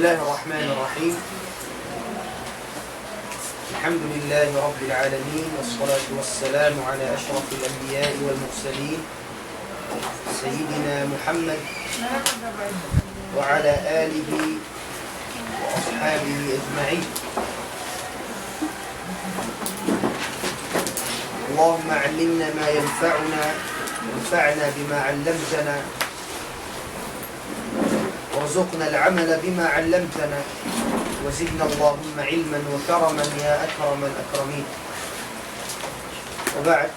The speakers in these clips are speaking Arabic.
الله الرحمن الرحيم. الحمد لله رب العالمين، والصلاة والسلام على أشرف الأنبياء والمرسلين سيدنا محمد وعلى آله وأصحابه أجمعين. اللهم علمنا ما ينفعنا وانفعنا بما علمتنا وارزقنا العمل بما علمتنا وزدنا اللهم علما وكرما يا أكرم الأكرمين. وبعد،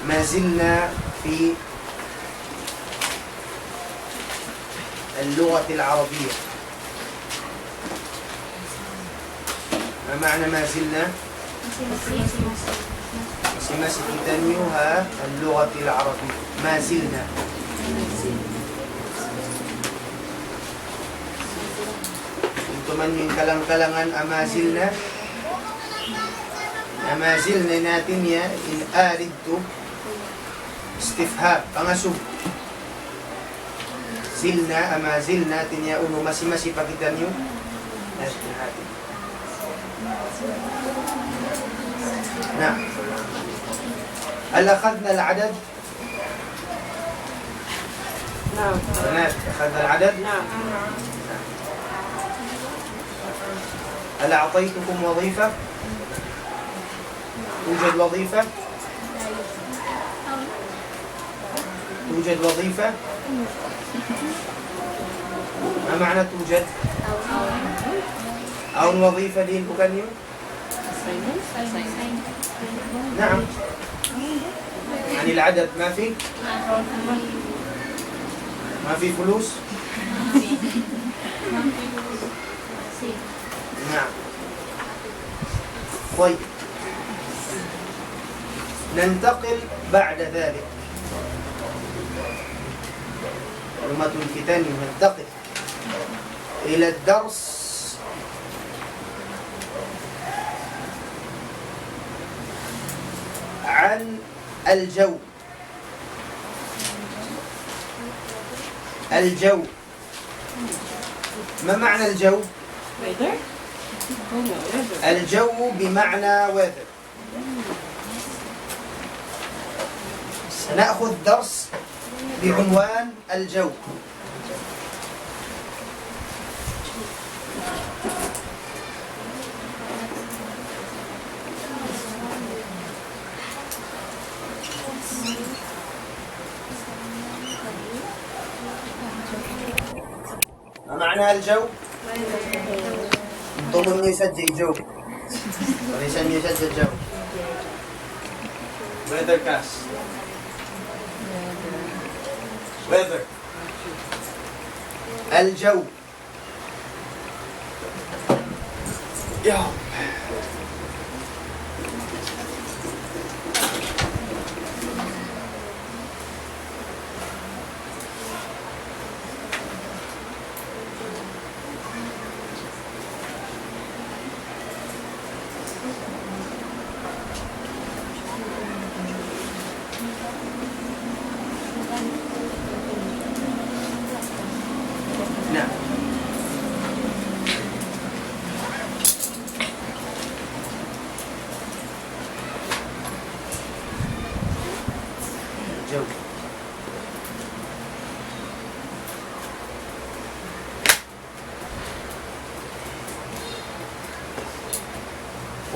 ما زلنا في اللغة العربية. ما معنى ما زلنا؟ masih kitanyuha اللغة العربية. ما زلنا teman yung kalang-kalangan amazilna. Amazilna natin ya in aridtu istifham pangasub. Zilna amazilna natin ya uno masih pakitan yung natin. نعم. هل أخذنا العدد؟ نعم. بنات أخذنا العدد؟ نعم. هل أعطيتكم وظيفة؟ توجد وظيفة؟ توجد وظيفة؟ ما معنى توجد؟ أو الوظيفة دي bukan yun? نعم. يعني العدد ما في؟ ما في فلوس؟ نعم. طيب، ننتقل بعد ذلك معلومات الكتاب. ننتقل إلى الدرس عن الجو. الجو، ما معنى الجو؟ الجو بمعنى weather. سنأخذ درس بعنوان الجو. ما معنى الجو؟ ضمن يسجل جو وليس يسجل جو. weather cast. weather. الجو. يا نعم. جو.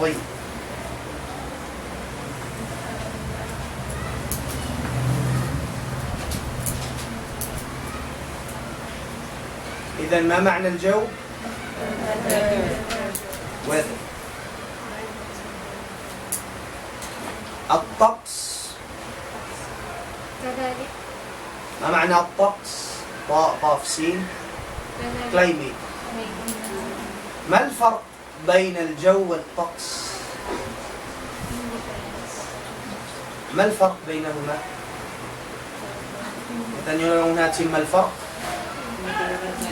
طيب، إذا ما معنى الجو؟ weather. الطقس، ما معنى الطقس؟ طاء قاف سين. climate. ما الفرق بين الجو والطقس؟ ما الفرق بينهما؟ تنيون هاتي ما الفرق؟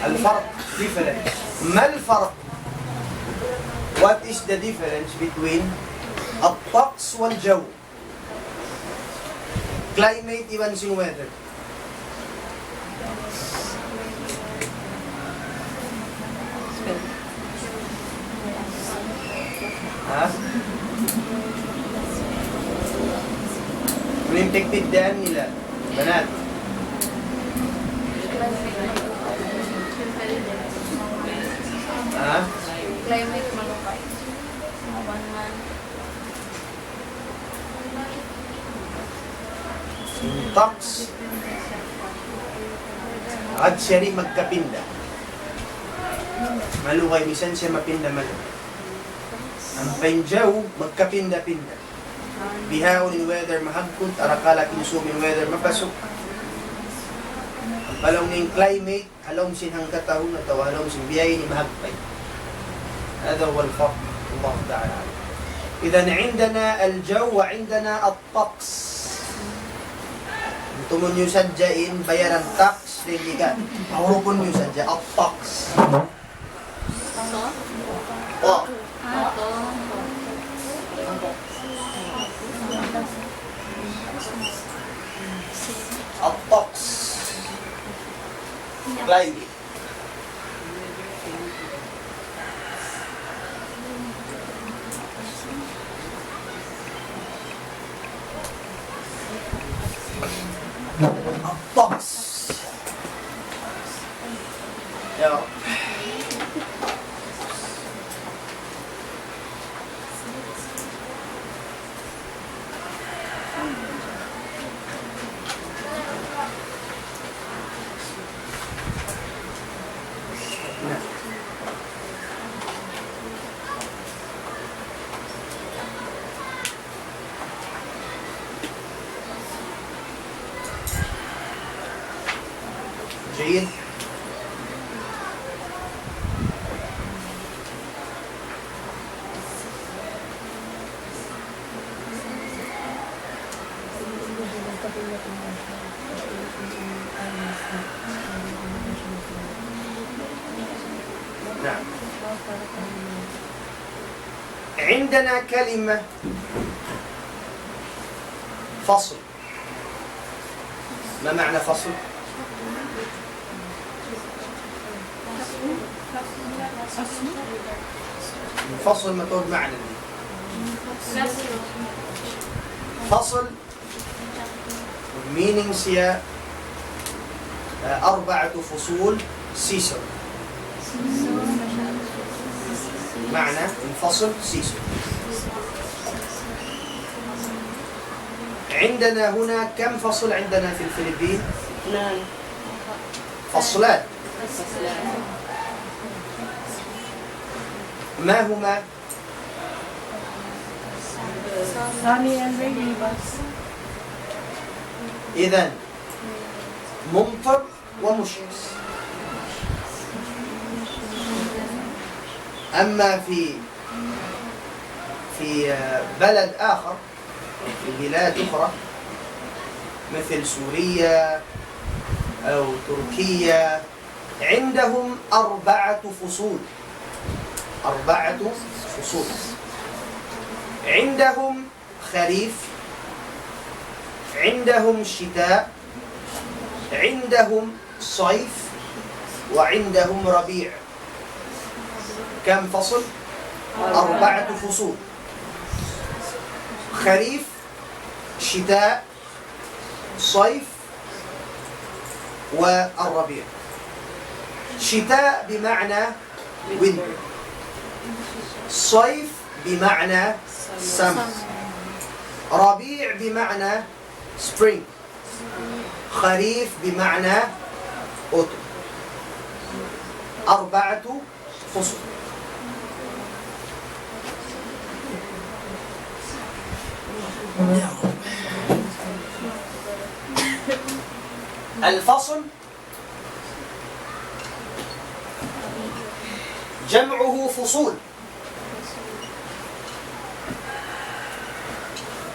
الفرق different. ما الفرق What is the difference between الطقس والجو? Climate even sing weather. Ha? Ano yung pagpigdaan nila? Banat. Ha? Climate malupay. Awan. Tax at siya rin magkapinda. Malukay, misan siya mapinda malo. Ang painjaw, magkapinda-pinda. Bihawon in weather mahagkot, arakala kinsumin weather mapasok. Ang palong ng climate, halong sinhang katahong at halong sin biyay ni mahagpay. هذا هو الفرق الله تعالى. إذن عندنا الجو وعندنا الطقس. Tumun nyo sadyain, bayaran tax, hindi ka. Mahurupon nyo sadya, tax. Oh. Tax. Climate. Box. Yeah. جيد. نعم. عندنا كلمة فصل. ما معنى فصل؟ فصل ما تقول معنى دي. فصل meanings هي 4 فصول season. معنى الفصل season. عندنا هنا كم فصل عندنا في الفلبين؟ 2 فصلان. ما هما؟ Sunny and rainy bus. إذن ممطر ومشمس. أما في بلد آخر، في بلاد أخرى مثل سوريا أو تركيا، عندهم 4 فصول. 4 فصول. عندهم خريف، عندهم شتاء، عندهم صيف، وعندهم ربيع. كم فصل؟ 4 فصول. خريف، شتاء، صيف، والربيع. شتاء بمعنى winter. صيف بمعنى summer. ربيع بمعنى spring. خريف بمعنى autumn. 4 فصول. الفصل جمعه فصول،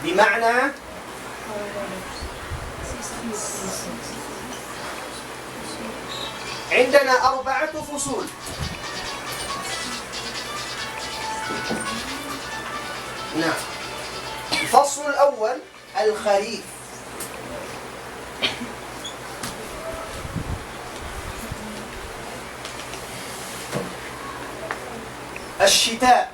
بمعنى عندنا 4 فصول. نعم. الفصل الأول الخريف. الشتاء.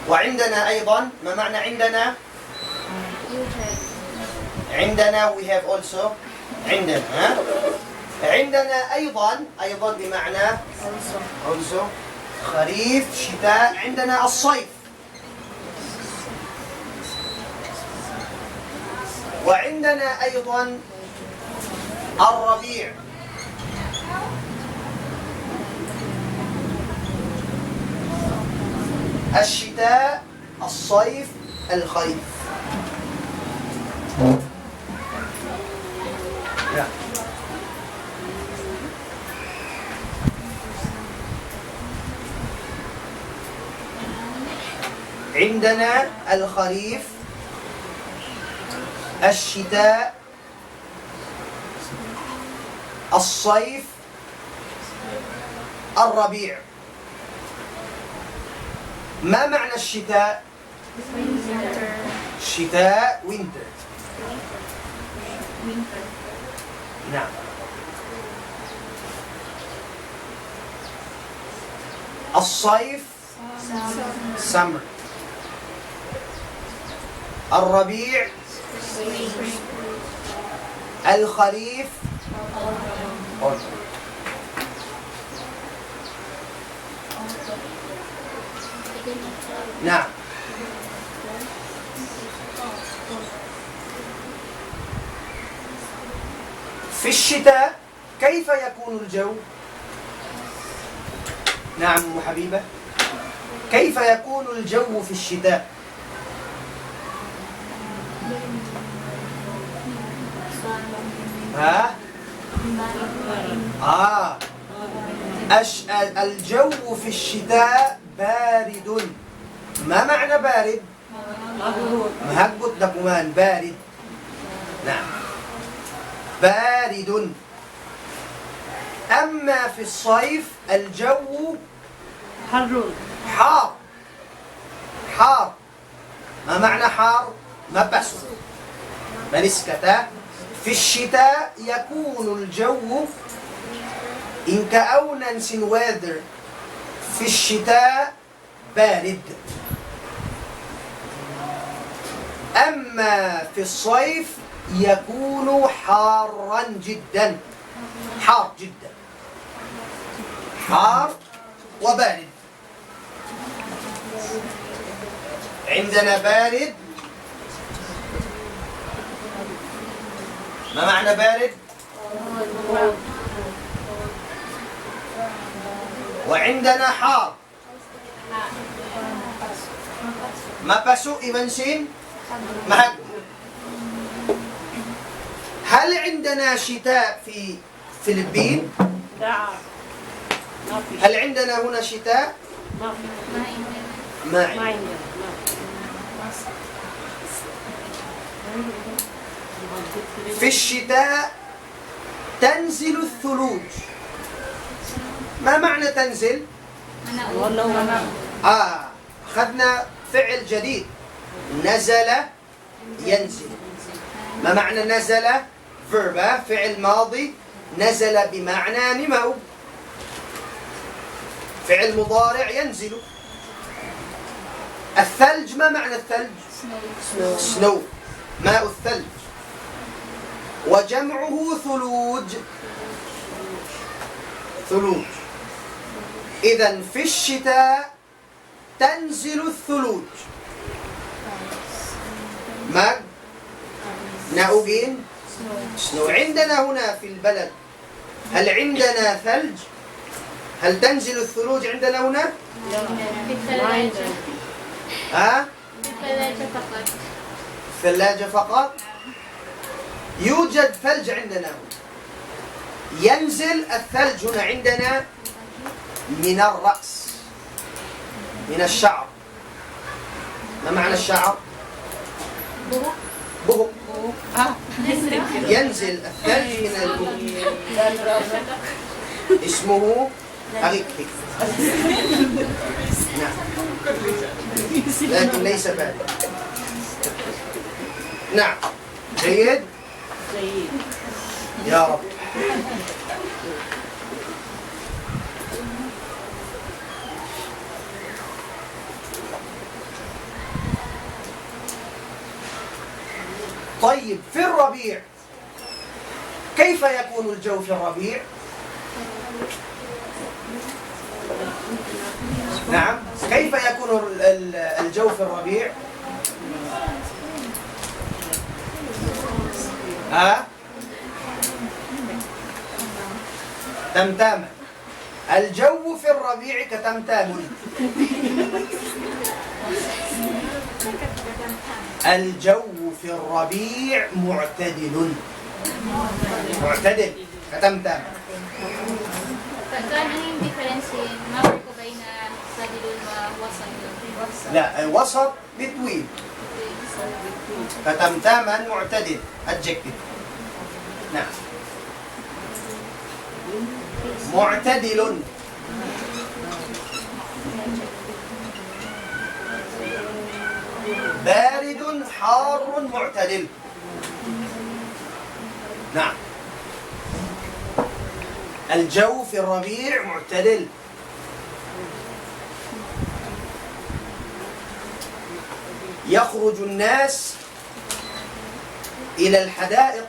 وعندنا أيضا، ما معنى عندنا؟ عندنا we have also. عندنا عندنا أيضا بمعنى also خريف شتاء. عندنا الصيف، وعندنا أيضا الربيع. الشتاء، الصيف، الخريف. عندنا الخريف، الشتاء، الصيف، الربيع. ما معنى الشتاء؟ شتاء winter. نعم. الصيف summer. الربيع الخريف autumn. نعم. في الشتاء كيف يكون الجو؟ نعم أم حبيبة، كيف يكون الجو في الشتاء؟ ها؟ الجو في الشتاء بارد. ما معنى بارد؟ مهبط لكمان بارد. نعم، بارد. أما في الصيف الجو حار. حار. ما معنى حار؟ ما بس منسكتا. في الشتاء يكون الجو إن كأوننس weather في الشتاء بارد. أما في الصيف يكون حارا جدا. حار جدا، حار وبارد. عندنا بارد. ما معنى بارد؟ وعندنا حار. ما بسو إبنسين محق. هل عندنا شتاء في الفلبين؟ هل عندنا هنا شتاء؟ ما عندنا. في الشتاء تنزل الثلوج. ما معنى تنزل؟ أخذنا فعل جديد، نزل ينزل. ما معنى نزل؟ verb، فعل ماضي، نزل بمعنى نمو. فعل مضارع ينزل. الثلج، ما معنى الثلج؟ snow، ماء الثلج. وجمعه ثلوج. ثلوج. إذن في الشتاء تنزل الثلوج. ما نأوجين سنو. عندنا هنا في البلد هل عندنا ثلج؟ هل تنزل الثلوج عندنا هنا؟ في الثلاجة. في الثلاجة فقط. الثلاجة فقط؟ يوجد ثلج عندنا هنا. ينزل الثلج هنا عندنا من الرأس، من الشعر. ما معنى الشعر؟ بهق. بهق. ينزل الثلج من الجبال. اسمه أغيكتك. نعم، لكن ليس بارد. نعم، جيد. يا رب. طيب، في الربيع كيف يكون الجو في الربيع؟ نعم، كيف يكون الجو في الربيع؟ تمتاما. الجو في الربيع كتمتام. الجو في الربيع معتدل. معتدل كتمتام. فكان yung difference ما فرق بين معتدل ووسط؟ لا، الوسط between. كتمتاما معتدل adjective. نعم، معتدل. بارد حار معتدل. نعم، الجو في الربيع معتدل. يخرج الناس إلى الحدائق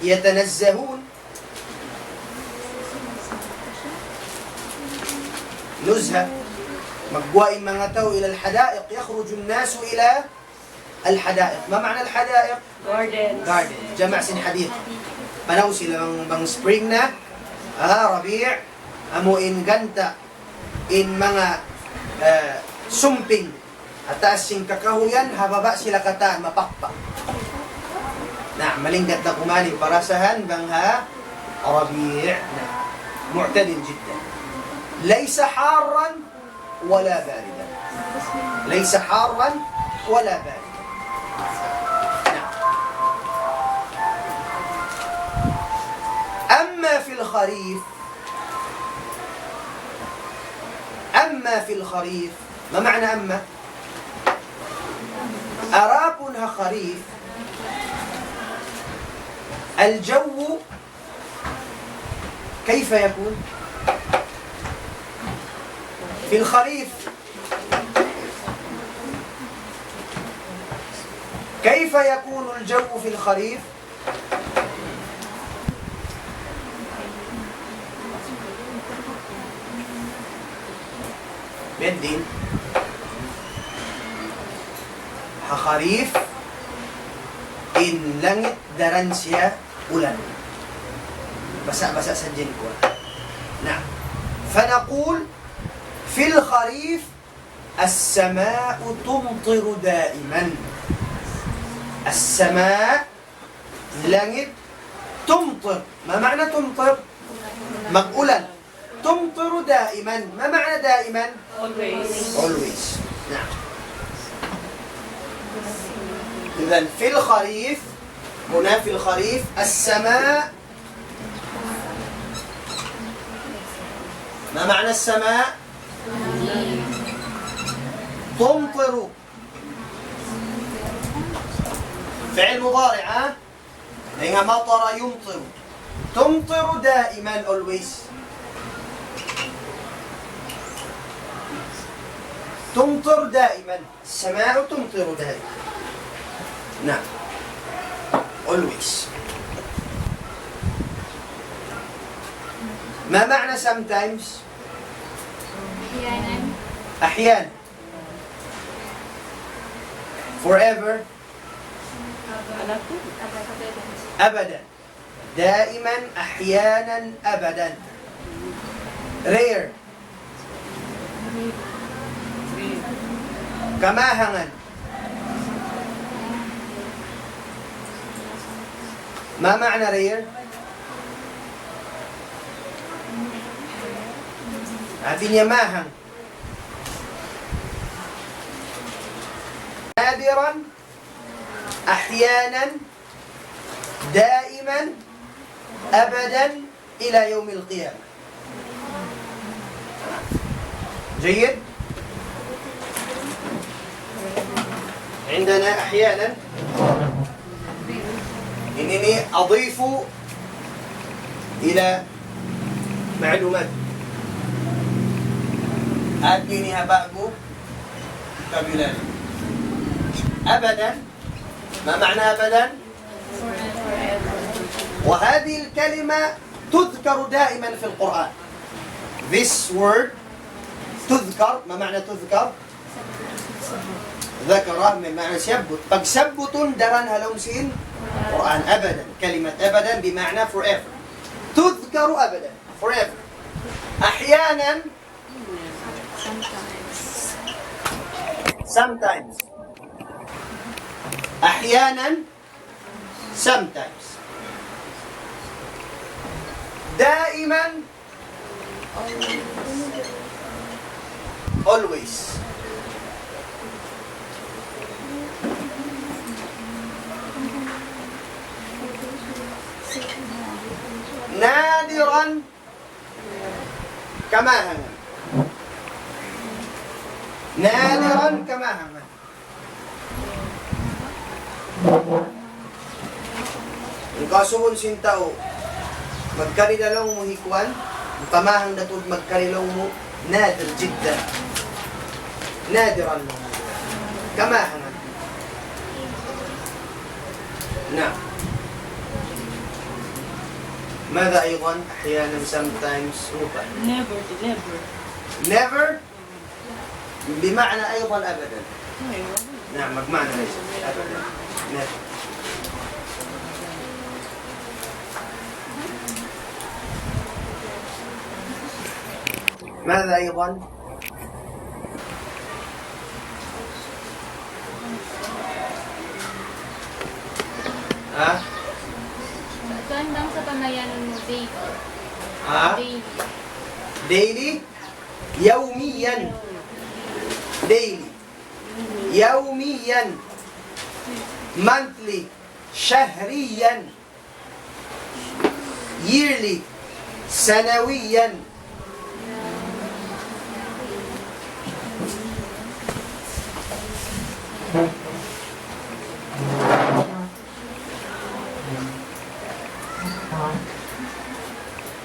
ويتنزهون نزهة. مجموعة من أتوا إلى الحدائق. يخرج الناس إلى الحدائق. ما معنى الحدائق؟ garden. جمع سن حديق. Panausi lang bang spring na, rabiع, amo in ganta, in mga sumping, ataas sing kakahuyan, hababa sila kataan, mapakpak. Na, malinggat na kumaling parasahan, bang rabiع, na, معتدل جدا. ليس حارا ولا باردا. ليس حارا ولا باردا. أما في الخريف ما معنى أما؟ أراكنها خريف. الجو كيف يكون؟ في الخريف كيف يكون الجو في الخريف؟ Bending Hakharif in langit daran siya ulan. Basa-basa sa dyan ko. Na. فنقول في الخريف السماء تمطر دائما. السماء langit تمطر. ما معنى تمطر؟ مقولا. تمطر دائما. ما معنى دائما؟ always. نعم. إذن في الخريف، هنا في الخريف السماء. ما معنى السماء؟ تمطر. فعل مضارع. لأنها مطر يمطر. تمطر دائما always. تمطر دائما. السماء تمطر دائما. نعم. always. ما معنى sometimes؟ أحيانا. forever. أبدا. دائما. أحيانا. أبدا. rare. kamahangan. ما معنى rare؟ عارفين يا ماهن. نادرا أحيانا، دائما، أبدا، إلى يوم القيامة. جيد؟ عندنا أحيانا إنني أضيف إلى معلومات أدينها بأبو كابيلان. أبدا، ما معنى أبدا؟ وهذه الكلمة تذكر دائما في القرآن. This word تذكر. ما معنى تذكر؟ ذكره من معنى سيبت. فسبت درنها لومسين قرآن. أبدا، كلمة أبدا بمعنى forever. تذكر أبدا forever. أحيانا sometimes. أحيانا sometimes. دائما always. نادرا كما هنا. نادرا كما هنا. Kasuhon sintao magkarilalaw mo hikuan pamahang datud magkarilaw mo nadir jiddan nadiran mo kamahan. نعم. ماذا أيضا؟ أحيانا sometimes never never بمعنى أيضا أبدا. نعم بمعنى ليس أبدا never. ماذا أيضا؟ Ito hanggang sa pamayanan mo, daily. Daily. daily يوميا. daily يوميا. monthly شهريا. yearly سنويا.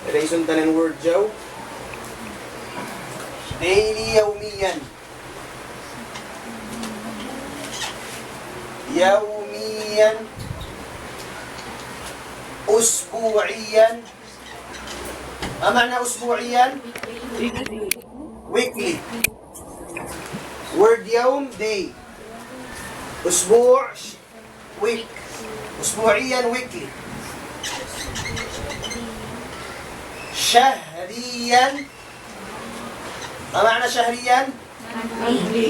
Reason talang word Joe. Daily يوميا. يوميا. أسبوعيا. ما معنى أسبوعيا؟ weekly. word يوم day. أسبوع week. أسبوعيا weekly. شهريا. ما معنى شهريا؟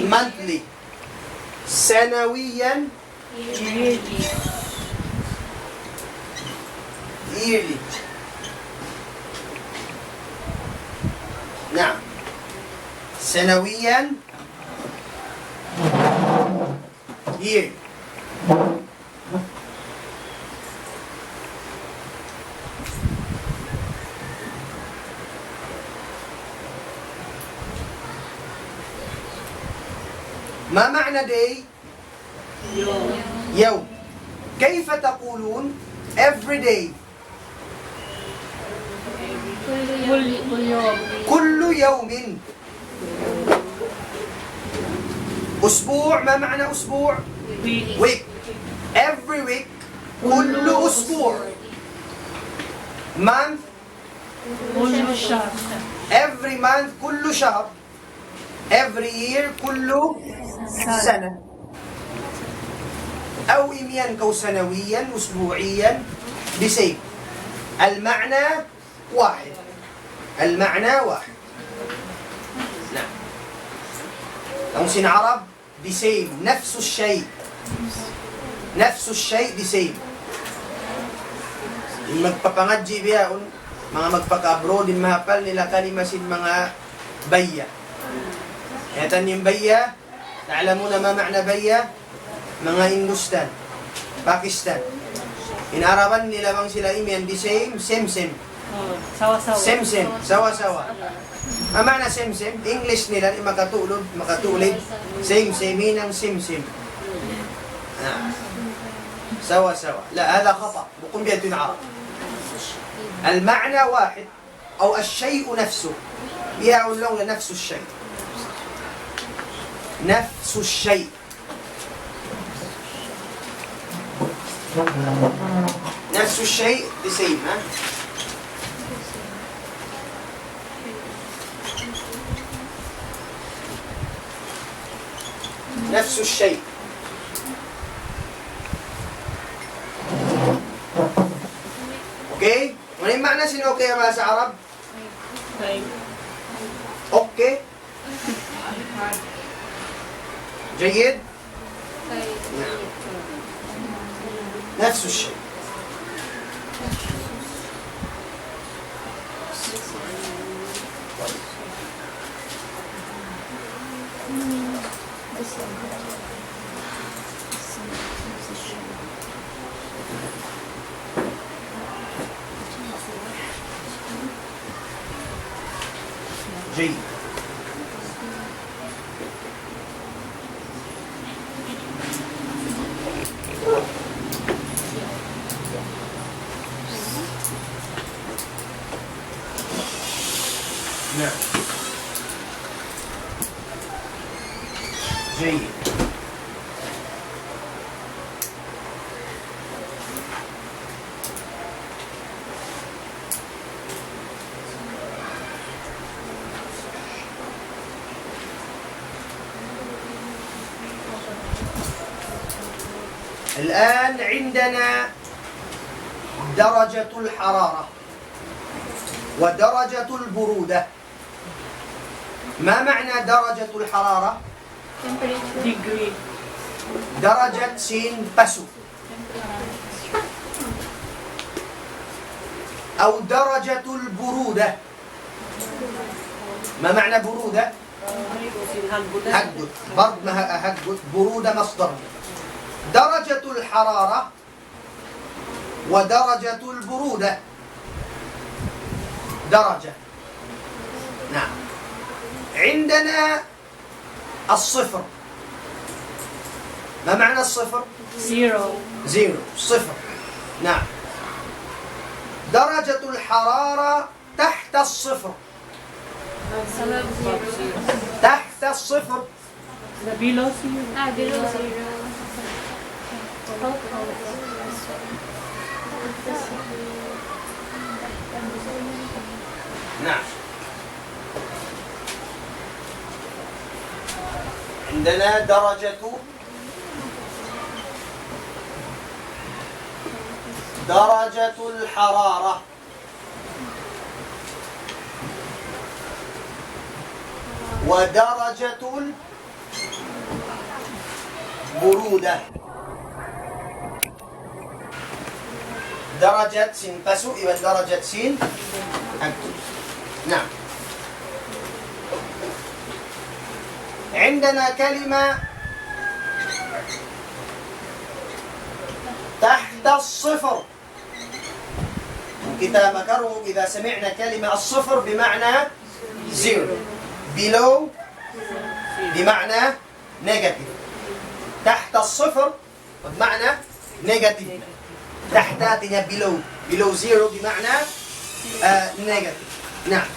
monthly. سنويا yearly. نعم. سنويا yearly. ما معنى day؟ يوم. كيف تقولون every day؟ كل يوم. أسبوع. ما معنى أسبوع؟ week. every week. كل أسبوع. month. every month. كل شهر. every year. كل سنة. أو إميان كو سنويا أسبوعيا بسيب. المعنى واحد. المعنى واحد. نعم. لو سين عرب بسيب نفس الشيء. نفس الشيء بسيب. magpapangadji biyaon mga magpaka-abroad din mahapal nila kalima sin mga bayya. Etan yung bayya, تعلمون ما معنى بيا؟ mga Hindustan. Pakistan. Inaraban nila bang sila imian di same? Same. Sawa-sawa. Same. Sawa-sawa. Ang mana same. English nila di makatulog, makatulid. Same. Hinang same. سوا لا هذا خطأ بقوم بها العرب. المعنى واحد أو الشيء نفسه يقول لهم نفس الشيء نفس الشيء the same ها نفس الشيء. اوكي ونين معنى سين اوكي يا bahasa Arab اوكي جيد نفس الشيء. جيد. نعم جيد. الآن عندنا درجة الحرارة ودرجة البرودة. ما معنى درجة الحرارة؟ Degree. درجة سين بسو أو درجة البرودة. ما معنى برودة؟ هجد برد ما هجد برودة مصدر. درجة الحرارة ودرجة البرودة درجة. نعم عندنا الصفر. ما معنى الصفر؟ Zero. صفر. نعم درجة الحرارة تحت الصفر. تحت الصفر Below zero. Below zero. نعم عندنا درجة الحرارة ودرجة البرودة. درجة سين بسو إذا درجة سين أكتب. نعم عندنا كلمة تحت الصفر. كتاب مكروا إذا سمعنا كلمة الصفر بمعنى زيرو. below بمعنى negative. تحت الصفر بمعنى negative. تحتاتنا below zero بمعنى negative. نعم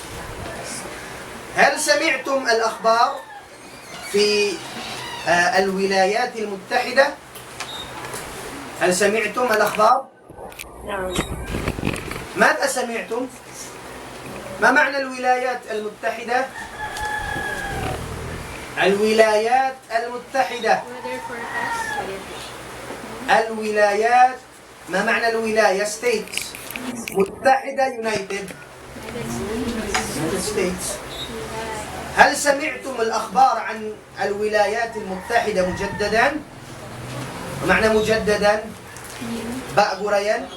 هل سمعتم الأخبار في الولايات المتحدة؟ هل سمعتم الأخبار؟ نعم. ماذا سمعتم؟ ما معنى الولايات المتحدة؟ الولايات المتحدة. الولايات ما معنى الولاية؟ states. متحدة united states. هل سمعتم الأخبار عن الولايات المتحدة مجددا؟ معنى مجددا بأقريا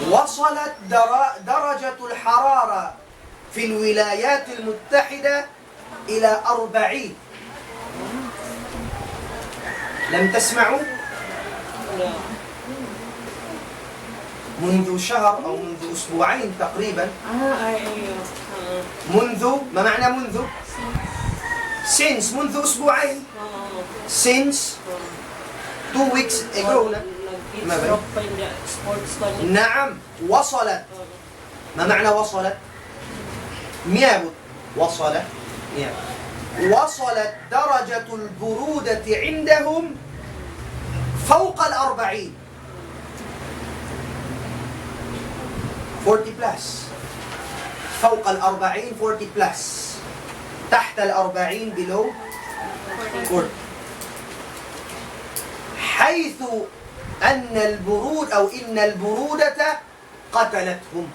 وصلت درجة الحرارة في الولايات المتحدة إلى 40. لم تسمعوا؟ منذ شهر أو منذ أسبوعين تقريبا. منذ، ما معنى منذ؟ since، منذ أسبوعين. since 2 weeks ago. نعم، وصلت. ما معنى وصلت؟ ميابت. وصلت وصلت درجة البرودة عندهم فوق 40. 40 بلس. فوق 40 40 بلس. تحت 40 below 40. حيث أن البرود أو إن البرودة قتلتهم.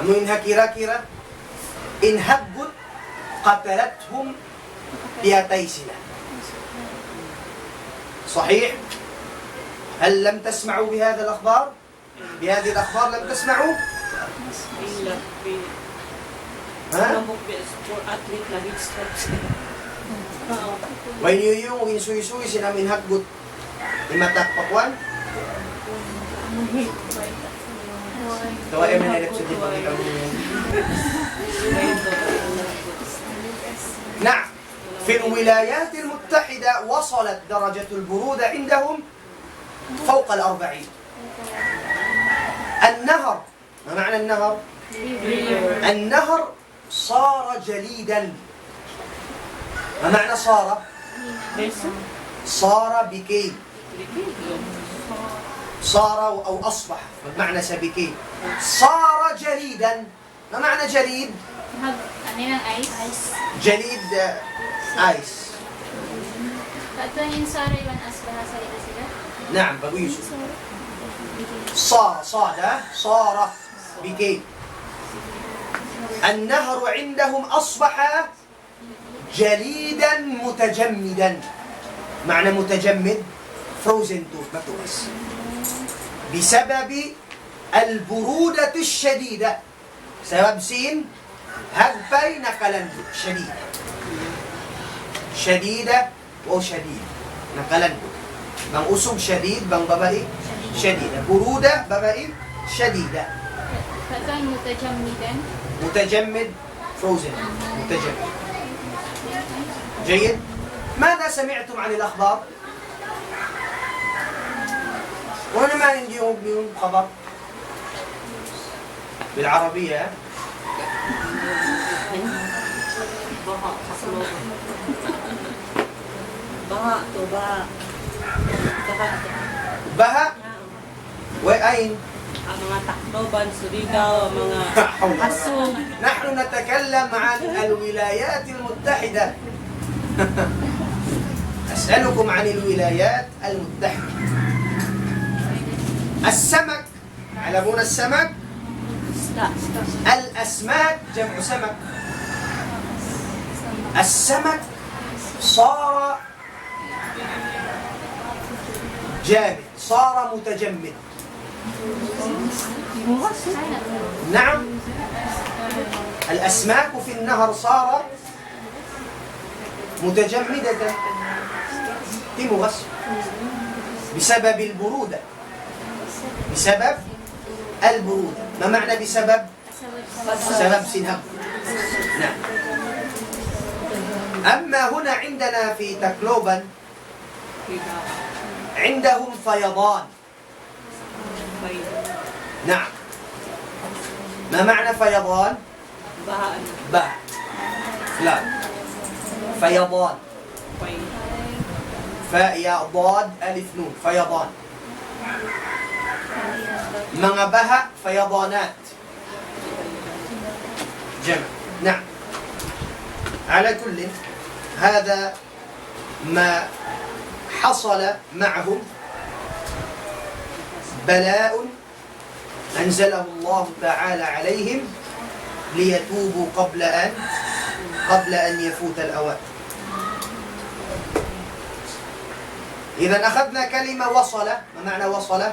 أمو إنها كيرا إن هبت قتلتهم بياتيسنا. صحيح؟ هل لم تسمعوا بهذا الأخبار؟ بهذه الأخبار لم تسمعوا؟ ها؟ When yung insuy-suy sinamin hagbut imatak pakwan. Tawa ay manilip sa tipang ikaw niyo. نعم، في الولايات المتحدة وصلت درجة البرودة عندهم فوق 40. النهر، ما معنى النهر؟ النهر صار جليدا. ما معنى صار؟ صار became. صار أو أصبح، بمعنى سبكي. صار جليدا. ما معنى جليد؟ جليد آيس. نعم، بقول صار became. النهر عندهم أصبح جليدا متجمدا. معنى متجمد frozen to مكتوبس بسبب البرودة الشديدة. سبب سين هذبي نقلا شديدة. شديدة وشديد نقلا بان أسوب شديد بان ببائي شديدة. برودة ببائي شديدة. فكان متجمدا. متجمد frozen متجمد. جيد. ماذا سمعتم عن الأخبار؟ وأنا ما عندي يوم خبر بالعربية. بها وأين؟ mga Tacloban, Surigao, mga Asog. نحن نتكلم عن الولايات المتحدة. أسألكم عن الولايات المتحدة. السمك، تعلمون السمك؟ الأسماك جمع سمك. السمك صار جامد، صار متجمد. نعم، الأسماك في النهر صار متجمدة تمغص بسبب البرودة. بسبب البرودة. ما معنى بسبب؟ سبب سنهم. نعم. أما هنا عندنا في تاكلوبان عندهم فيضان. نعم. ما معنى فيضان؟ باء. لا، فيضان. فاء ياء ضاد ألف نون. فيضان. mga baha فيضانات جمع. نعم. على كل هذا ما حصل معهم بلاء أنزله الله تعالى عليهم ليتوبوا قبل أن يفوت الأوان. إذا أخذنا كلمة وصل. ما معنى وصل؟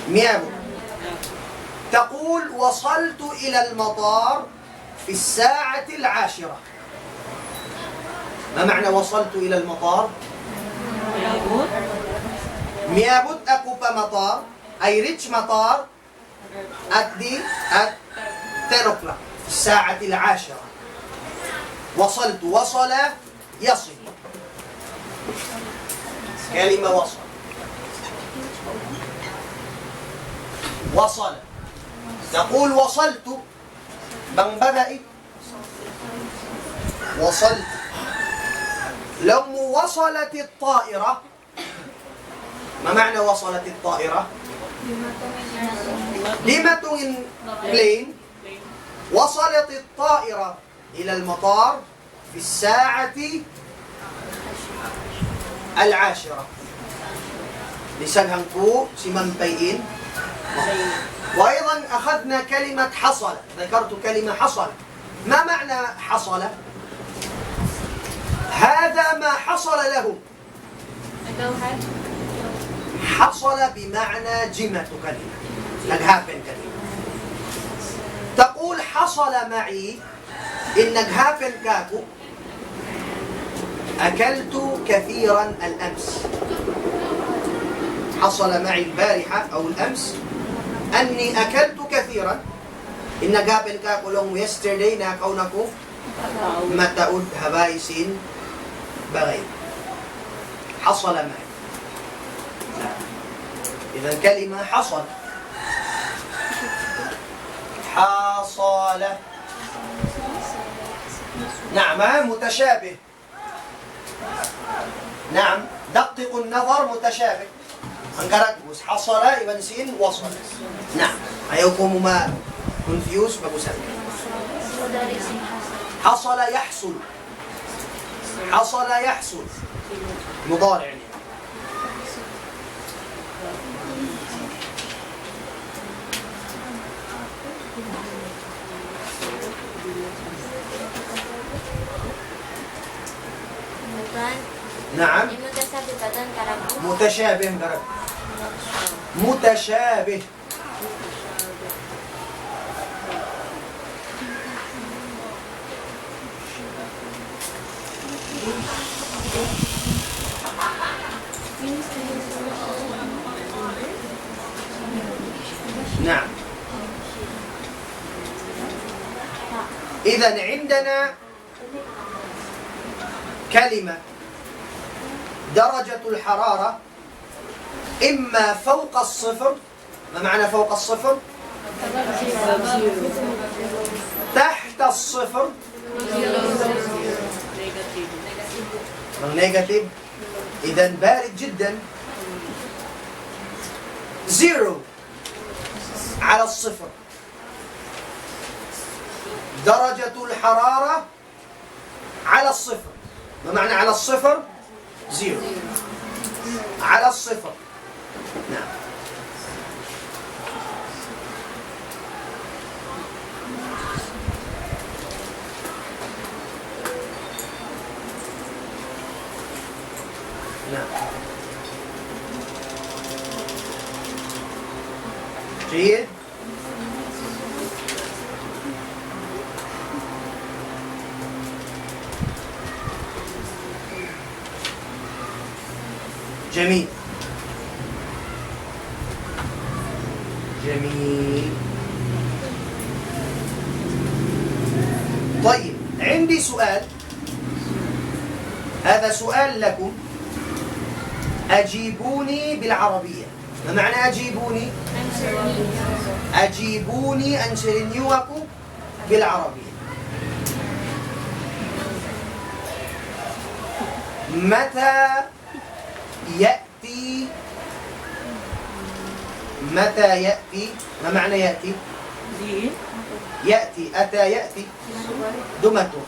ميابو. تقول وصلت إلى المطار في الساعة 10. ما معنى وصلت إلى المطار؟ Miabot. Miabot ako pa matar. I reach matar at 10 o'clock. في الساعة 10. وصلت. وصل يصل. كلمة وصل. وصل. نقول وصلت. بang بدأت. وصلت. لما وصلت الطائرة. ما معنى وصلت الطائرة؟ لما تون بلين. وصلت الطائرة إلى المطار في الساعة 10. لسانهنكو سيمان بيين. وأيضا أخذنا كلمة حصل. ذكرت كلمة حصل. ما معنى حصل؟ هذا ما حصل لهم. حصل بمعنى جمة كلمة. نجهافن كلمة. تقول حصل معي إن نجهافن كاكو أكلت كثيرا الأمس. حصل معي البارحة أو الأمس أني أكلت كثيرا. إن نجهافن كاكو لهم yesterday ناكونكو متأود هبايسين بغي. حصل معي. إذا كلمة حصل. حصل. نعم متشابه. نعم دققوا النظر متشابه. أنكرت بس حصل يبقى سين وصل. نعم أيكم ما confuse بقول حصل يحصل. حصل يحصل مضارع يعني. نعم متشابه برد. متشابه. نعم. إذا عندنا كلمة درجة الحرارة إما فوق الصفر. ما معنى فوق الصفر؟ تحت الصفر. نيجاتيف. إذا بارد جدا. زيرو على الصفر. درجة الحرارة على الصفر. ما معنى على الصفر؟ زيرو. على الصفر. نعم. نعم. جيد. جميل. جميل. طيب عندي سؤال. هذا سؤال لكم. أجيبوني بالعربية. ما معنى أجيبوني؟ أجيبوني أنشرنيوكو بالعربية. متى يأتي؟ متى يأتي؟ ما معنى يأتي؟ يأتي. أتى يأتي دمته.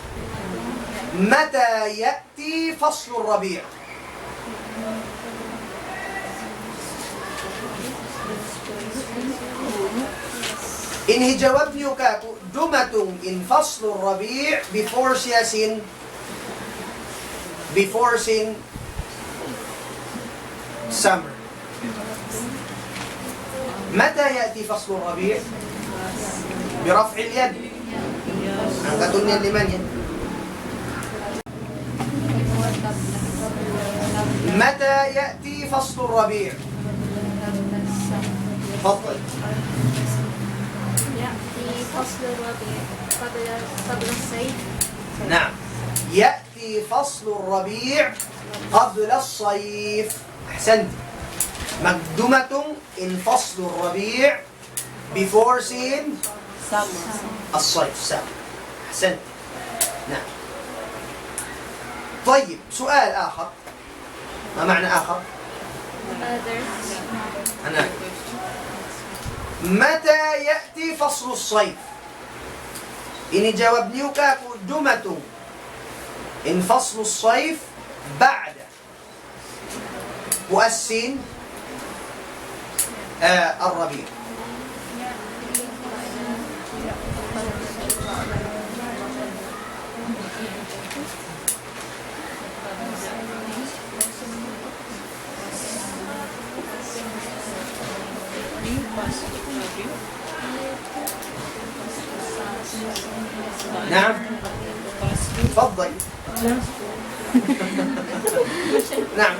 متى يأتي فصل الربيع؟ إنه جوابني وكاكو دمتم إن فصل الربيع before seeing summer. متى يأتي فصل الربيع؟ برفع اليد. أنقذني لمن يد. متى يأتي فصل الربيع؟ تفضل. يأتي فصل الربيع قبل الصيف. نعم، يأتي فصل الربيع قبل الصيف. أحسنت. مقدمة إن فصل الربيع before seeing الصيف سابق. أحسنت. نعم. طيب، سؤال آخر. ما معنى آخر؟ أنا متى يأتي فصل الصيف؟ إن جاوبني مقدمة إن فصل الصيف بعد مؤسن الربيع. نعم، تفضل. نعم،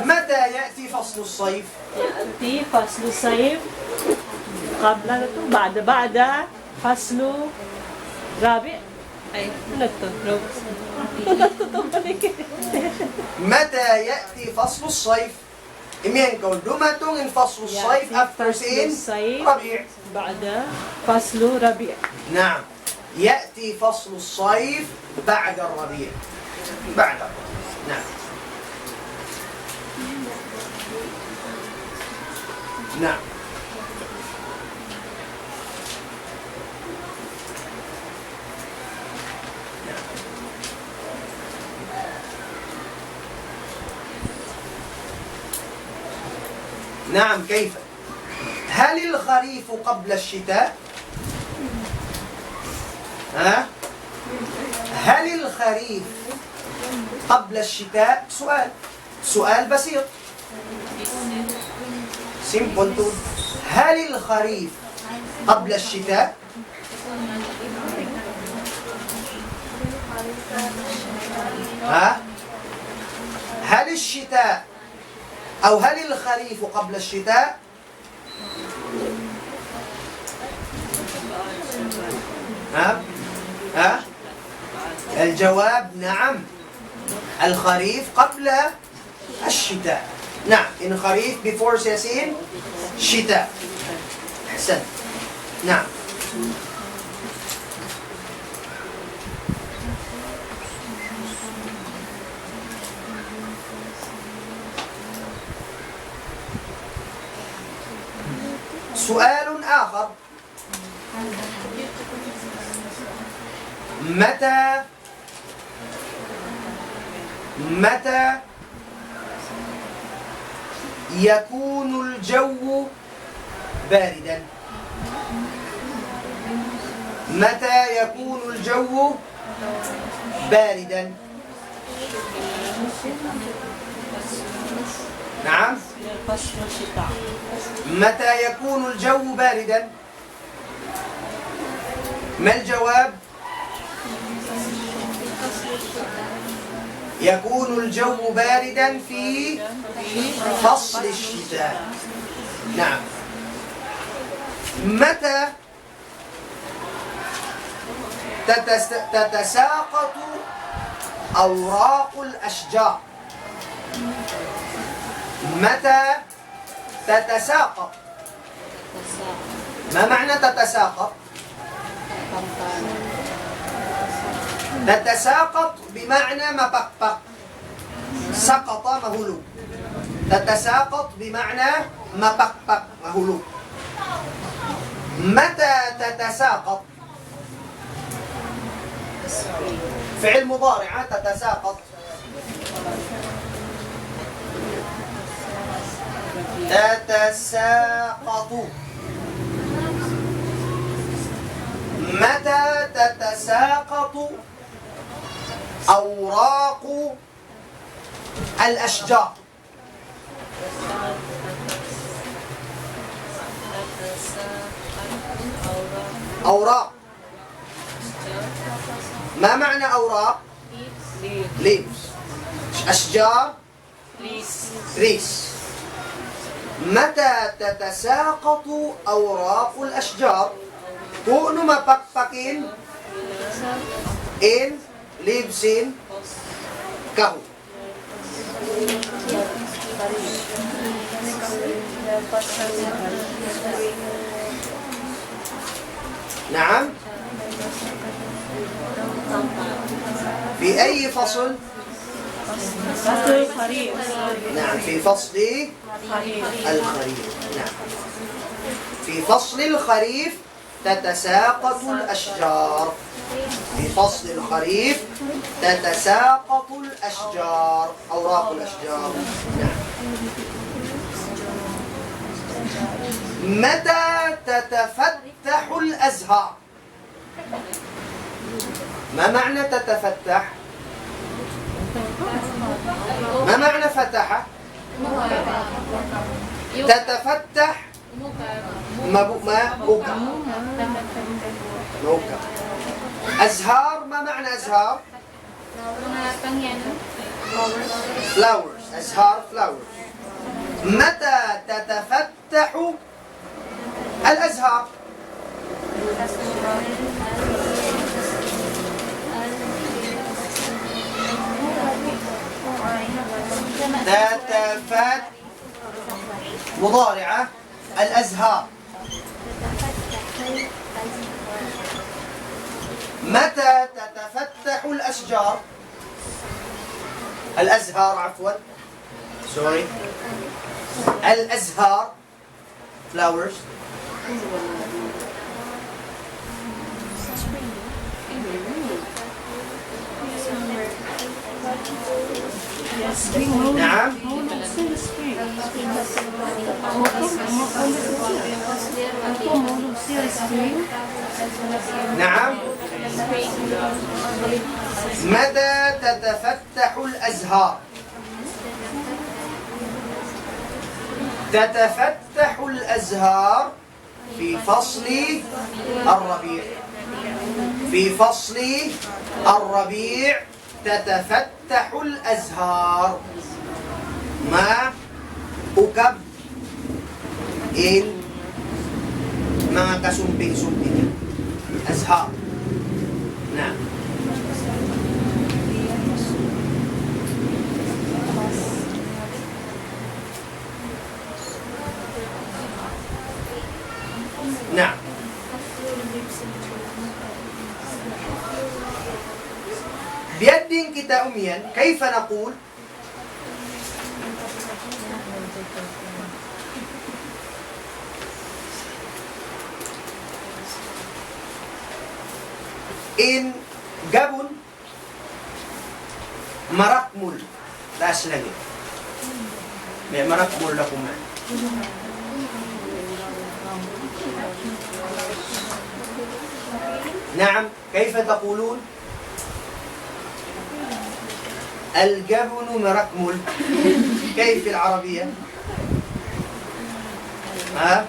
متى يأتي فصل الصيف؟ يأتي فصل الصيف قبل بعد فصل رابع. أي متى يأتي فصل الصيف؟ إمين مقدمة إن فصل الصيف after seeing ربيع. بعد فصل ربيع. نعم، يأتي فصل الصيف بعد الربيع. بعد الربيع. نعم. نعم. نعم، كيف؟ هل الخريف قبل الشتاء؟ ها؟ هل الخريف قبل الشتاء؟ سؤال بسيط. سيمبل. هل الخريف قبل الشتاء؟ ها؟ هل الشتاء أو هل الخريف قبل الشتاء؟ ها؟ الجواب نعم، الخريف قبل الشتاء. نعم، إن خريف before سياسين شتاء. أحسن. نعم. سؤال آخر. متى يكون الجو باردا؟ متى يكون الجو باردا؟ نعم، متى يكون الجو باردا؟ ما الجواب؟ يكون الجو باردا في فصل الشتاء. نعم. متى تتساقط أوراق الأشجار؟ متى تتساقط؟ ما معنى تتساقط؟ تتساقط بمعنى مبقبق. سقط مهلو. تتساقط بمعنى مبقبق مهلو. متى تتساقط؟ فعل مضارع. تتساقط. تتساقط. متى تتساقط أوراق الأشجار؟ أوراق. ما معنى أوراق؟ leaves. أشجار Please. ريس. متى تتساقط أوراق الأشجار؟ Kung ano mapakpakin in leaves in kahoy. نعم. في أي فصل؟ فصل الخريف. نعم في فصل الخريف. نعم في فصل الخريف تتساقط الأشجار. في فصل الخريف تتساقط الأشجار، أوراق الأشجار. نعم. متى تتفتح الأزهار؟ ما معنى تتفتح؟ ما معنى فتح؟ تتفتح موكب. أزهار، ما معنى أزهار؟ flowers. أزهار flowers. متى تتفتح الأزهار؟ تتفتح مضارعة الأزهار. متى تتفتح الأشجار؟ الأزهار عفوا سوري الأزهار flowers. نعم نعم. متى تتفتح الأزهار؟ تتفتح الأزهار في فصل الربيع. في فصل الربيع تتفتح الأزهار. ما ukab in mga kasumping-sumping. Azhar. Nah. Nah. بيد kita umian, كيف نقول؟ In Gabon marakmul taas lagi. May marakmul na kuman. نعم كيف تقولون؟ الجبن مركمل. كيف العربية؟ ها؟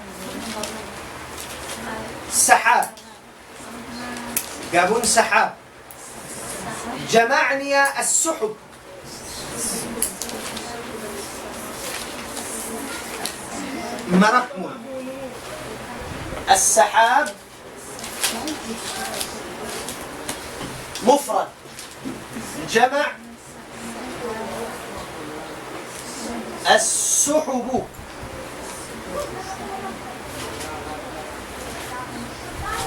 سحاب. جبن سحاب. جمعني السحب. مركمل. السحاب مفرد. جمع السحب.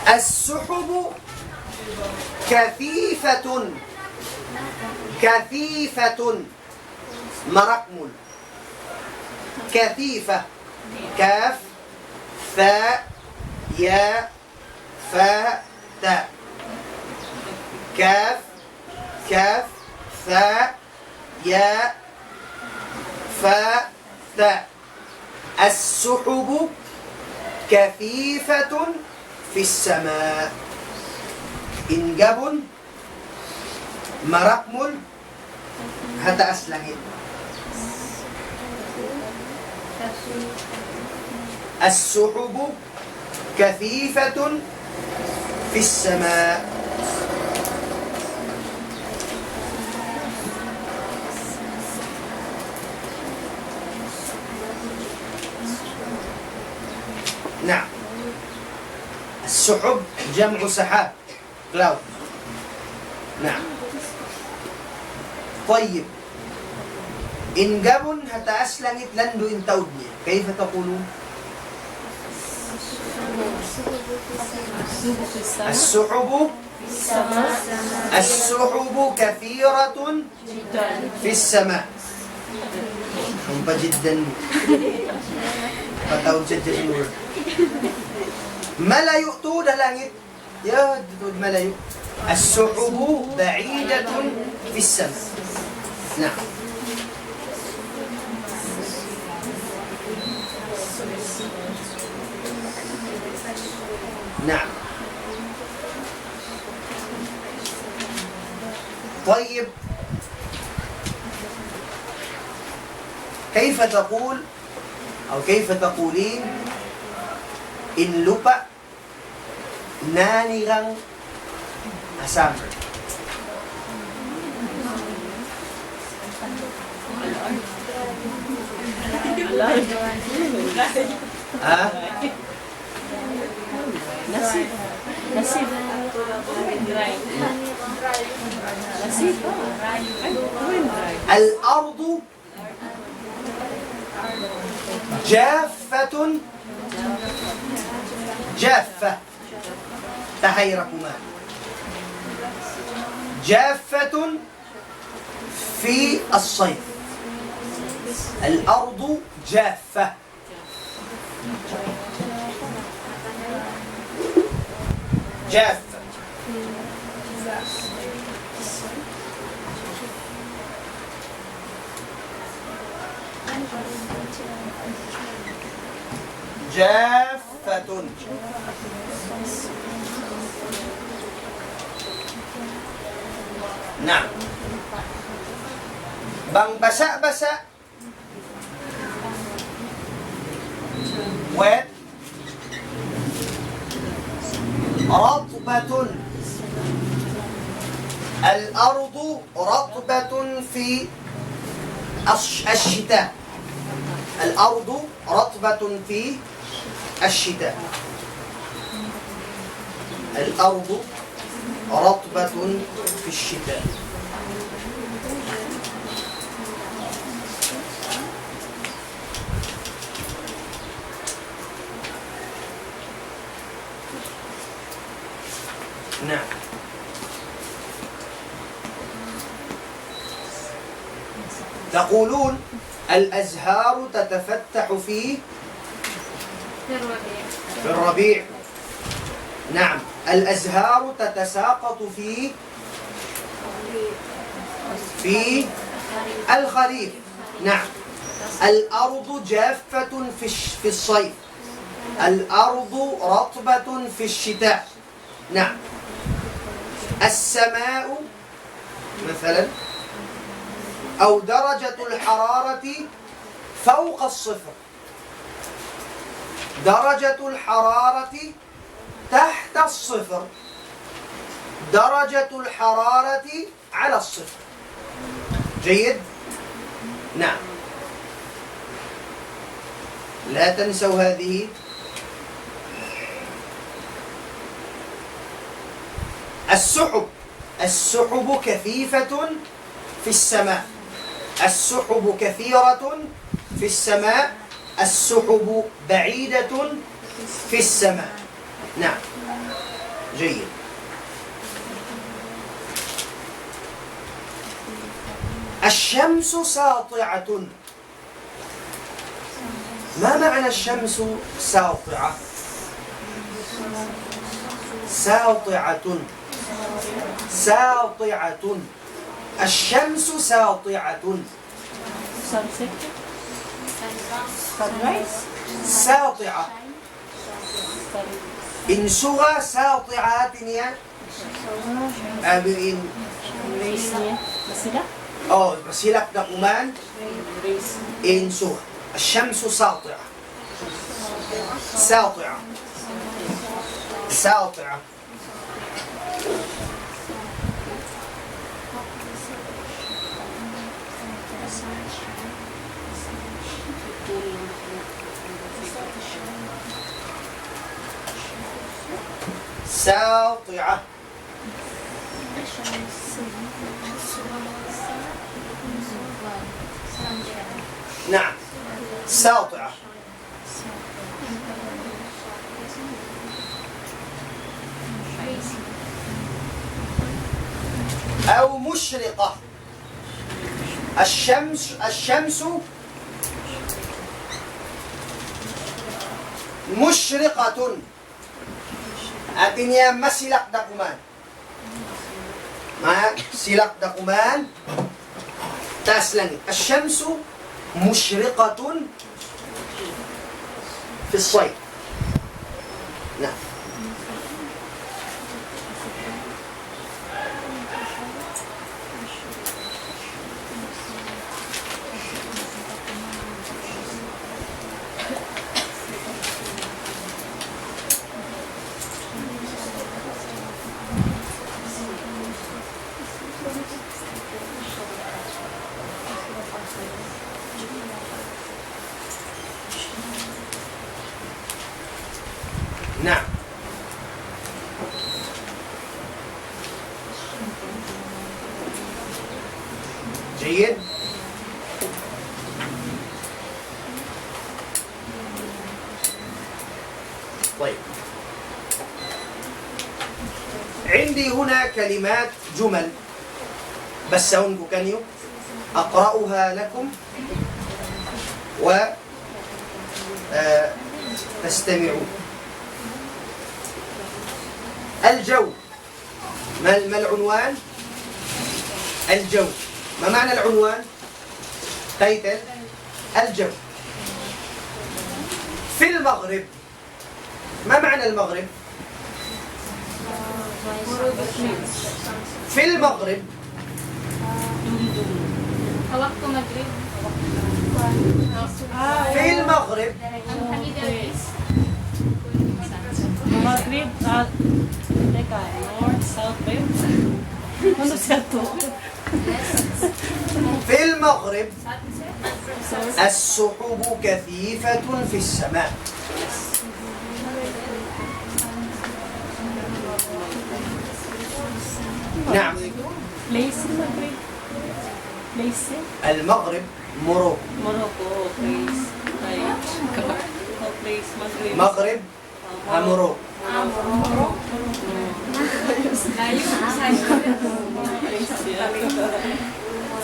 السحب كثيفة. كثيفة مركمل. كثيفة. كاف ثاء ياء فاء تاء. كاف كاف ثاء ياء فاء تاء. السحب كثيفة في السماء. إنجاب مركمل هذا أسلحة. السحب كثيفة في السماء. نعم. السحب جمع سحاب، cloud. نعم. طيب، إن جبن هتأس langit لندو إن تودني، كيف تقولون؟ السحب كثيرة في السماء. Sumpah jiddan. Patawad siya dyan word. Malayo to na langit. Ya, dito malayo. As-suhubu ba'idatun fi as-sama. Nah. نعم. طيب، كيف تقول أو كيف تقولين إن لبا نانغان أسامر؟ Nasib. الأرض جافة جافة تحيركما جافة في الصيف. الأرض جافة. جافة. جافة. نعم. Bang basa-basa. Wet. رطبة. الأرض رطبة في الشتاء. الأرض رطبة في الشتاء. الأرض رطبة في الشتاء. نعم. تقولون الأزهار تتفتح في الربيع. نعم. الأزهار تتساقط في الخريف. نعم. الأرض جافة في الصيف. الأرض رطبة في الشتاء. نعم. السماء مثلا أو درجة الحرارة فوق الصفر. درجة الحرارة تحت الصفر. درجة الحرارة على الصفر. جيد؟ نعم. لا تنسوا هذه. السحب كثيفة في السماء. السحب كثيرة في السماء. السحب بعيدة في السماء. نعم. جيد. الشمس ساطعة. ما معنى الشمس ساطعة؟ ساطعة. ساطعة. الشمس ساطعة. ساطعة. إن سوغا ساطعات يا أبين مسيلك دقمان إن سوغا. الشمس ساطعة. ساطعة. ساطعة. ساطعة. نعم ساطعة. أو مشرقة. الشمس مشرقة. Artinya masilak dakuman. Silak dakuman. Taas langit. الشمس مشرقة في الصيف. نعم. نعم. جيد. طيب عندي هنا كلمات جمل بس bukan yuk أقرأها لكم و تستمعوا. الجو. ما العنوان؟ الجو. ما معنى العنوان؟ تايتل الجو. في المغرب. ما معنى المغرب؟ في المغرب. وقت مغرب. في المغرب. Maghrib at teka, north, south, west. Ano siya to? في المغرب السحب كثيفة في السماء. نعم. Place in Maghrib. Place in المغرب موروكو. Morocco. Place. Ay, oh, place, Maghrib. مغرب موروكو.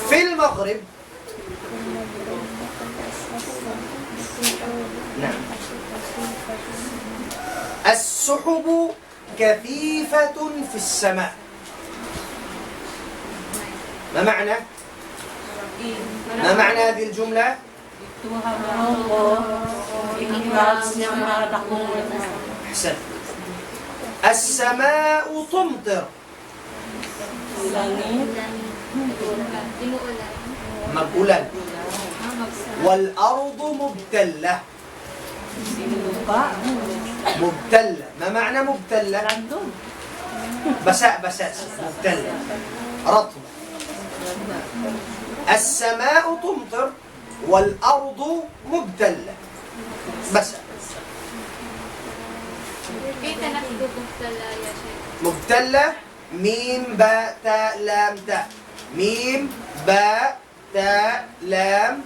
في المغرب. نعم. السحب كثيفة في السماء. ما معنى؟ ما معنى هذه الجملة؟ Tuhan Morocco. Clouds niya malakong. أحسن. السماء تمطر. Langit. مقولا. والأرض مبتلة. Sinuka. مبتلة. ما معنى مبتلة؟ Random. بساء مبتلة رطبة. السماء تمطر والأرض مبتلة بساء. كيف نكتب مبتلى يا شيخ؟ مبتلة ميم باء تاء لام تاء. ميم باء تاء لام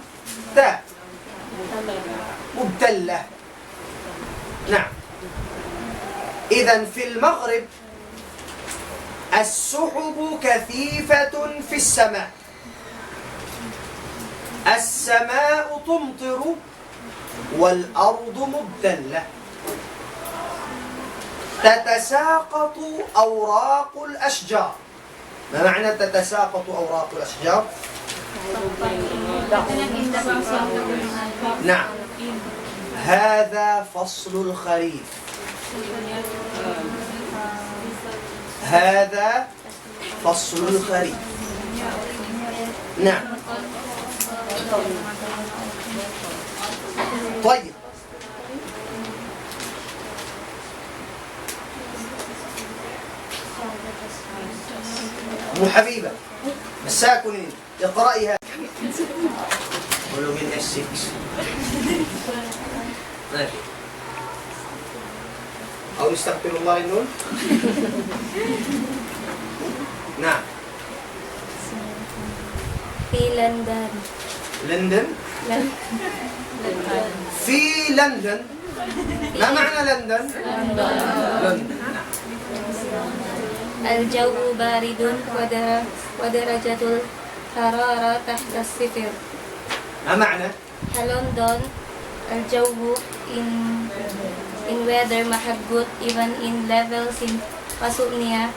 تاء. مبتلة. نعم. إذن في المغرب السحب كثيفة في السماء. السماء تمطر والأرض مبتلة. تتساقط أوراق الأشجار. ما معنى تتساقط أوراق الأشجار؟ نعم. هذا فصل الخريف. هذا فصل الخريف. نعم. طيب أم حبيبة مساكن اقرأي هذا. قولوا من S6. ماشي. أو نستغفر الله للنون. نعم. في لندن. لندن. في لندن. ما معنى لندن؟ لندن. الجو بارد ودرجة الحرارة تحت الصفر. ما معنى؟ لندن الجو in weather mahagod even in levels in pasuknya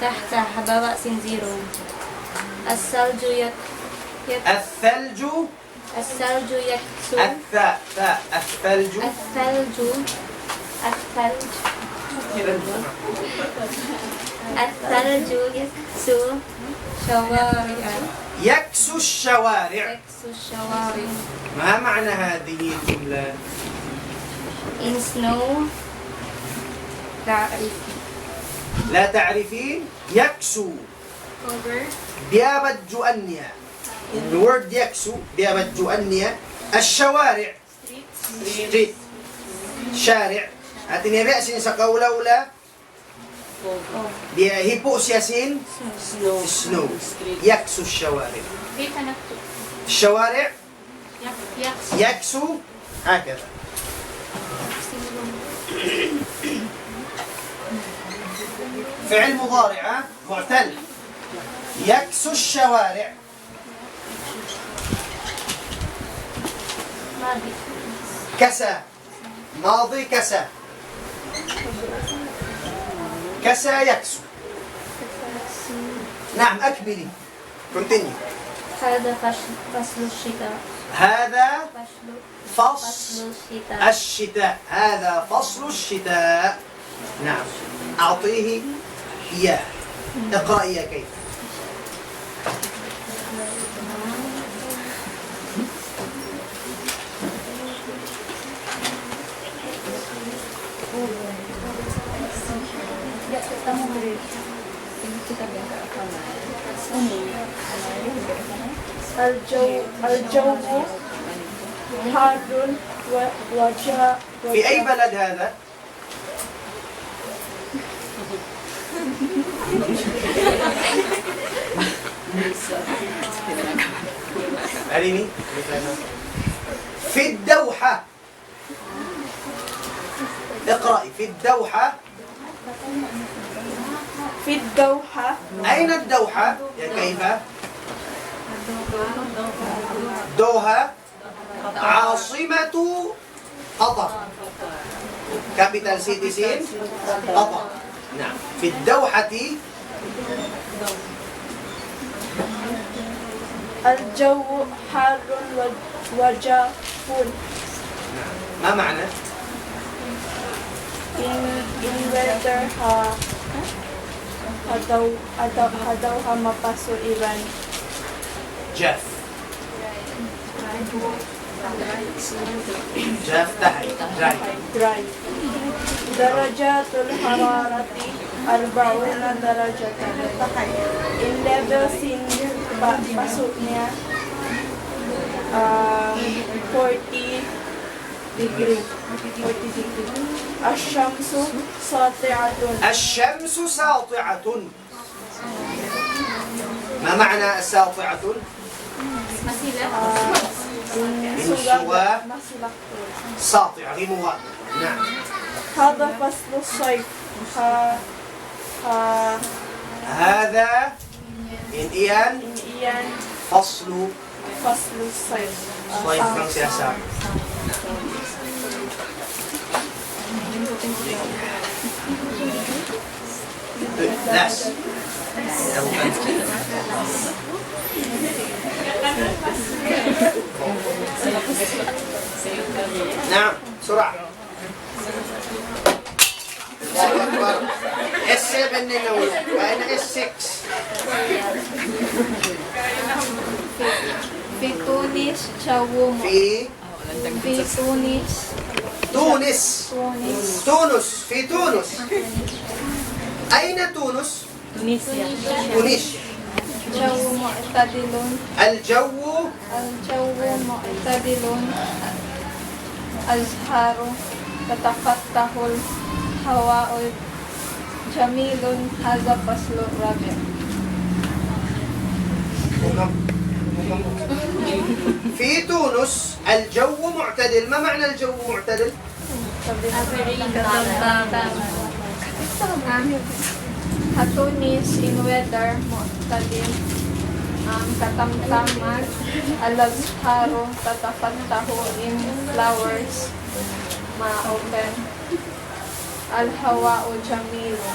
tahta hababa sin zero. الثلج الثلج. الثلج يكسو. الثاء ثاء الثلج. الثلج يكسو شوارع. يكسو الشوارع. يكسو الشوارع. ما معنى هذه الجملة؟ in snow تعرف. لا تعرفين؟ يكسو. over ديابة جؤنية. The word يكسو ديابة جؤنية. الشوارع. street. شارع. أتني بأسين سقولا ولا dia hipoksiasin snow. يكسو الشوارع. كيف نكتب الشوارع يكسو يكسو هكذا. فعل مضارع معتل. يكسو الشوارع. ماضي كسى. ماضي كسى. كسى يكسو. نعم أكملي. continue. هذا فصل الشتاء. هذا فصل فصل الشتاء. الشتاء. هذا فصل الشتاء. نعم أعطيه إياه. اقرأ إياه كيف. الجو حار وجاء. في أي بلد هذا؟ أريني. في الدوحة. اقرأي. في الدوحة. في الدوحة. أين الدوحة؟ يا كيف؟ دوحة عاصمة قطر. capital city قطر. نعم. في الدوحة. الجو حار وجاف. ما معنى؟ in weather hadawha mapaso iran. جاف. جاف تحت. dry. dry. درجات الحرارة 40 درجة. in levels in pasuknya 40 degree. الشمس ساطعة. الشمس ساطعة. ما معنى الساطعة؟ مسيلة. سوا ساطعة غموها. نعم. هذا فصل الصيف. هذا إن إيان إيان فصل الصيف. صيف فرنسيسا. ناس. نعم بسرعة. الله أكبر. S7 نقول. أين S6؟ في تونس جو في تونس تونس. في تونس. أين تونس؟ تونس. جو معتدل. الجو معتدل. أزهار تتفتح الهواء جميل هذا فصل الربيع. في تونس الجو معتدل. ما معنى الجو معتدل؟ Tunis in weather معتدل katamtaman al-azharu tatafattahu in flowers ma-open al-hawa'u jamilu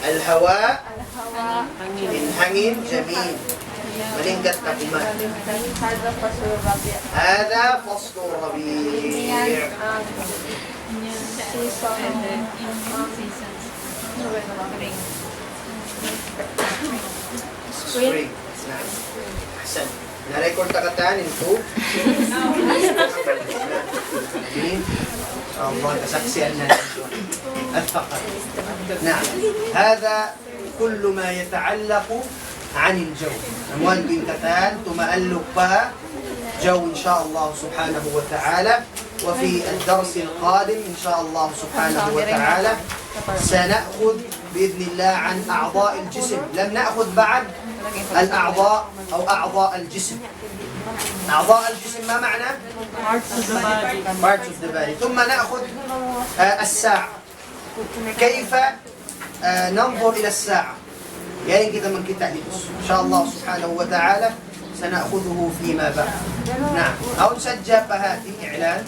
الهواء al-hawa من hangin جميل. Malingkat na kuman. هذا فصل الربيع. هذا فصل الربيع. Spring. نعم. أحسن. Na-record takatan into. الله كسكسي أننا الفقر. نعم. هذا كل ما يتعلق عن الجو. نموان بين كتان تمألق بها جو إن شاء الله سبحانه وتعالى. وفي الدرس القادم إن شاء الله سبحانه وتعالى سنأخذ بإذن الله عن أعضاء الجسم. لم نأخذ بعد الأعضاء أو أعضاء الجسم. أعضاء الجسم ما معنى؟ Parts of the body. ثم نأخذ الساعة. كيف ننظر إلى الساعة؟ يعني كده من كتاب إن شاء الله سبحانه وتعالى سنأخذه فيما بعد. نعم. أو سجل بهذه إعلان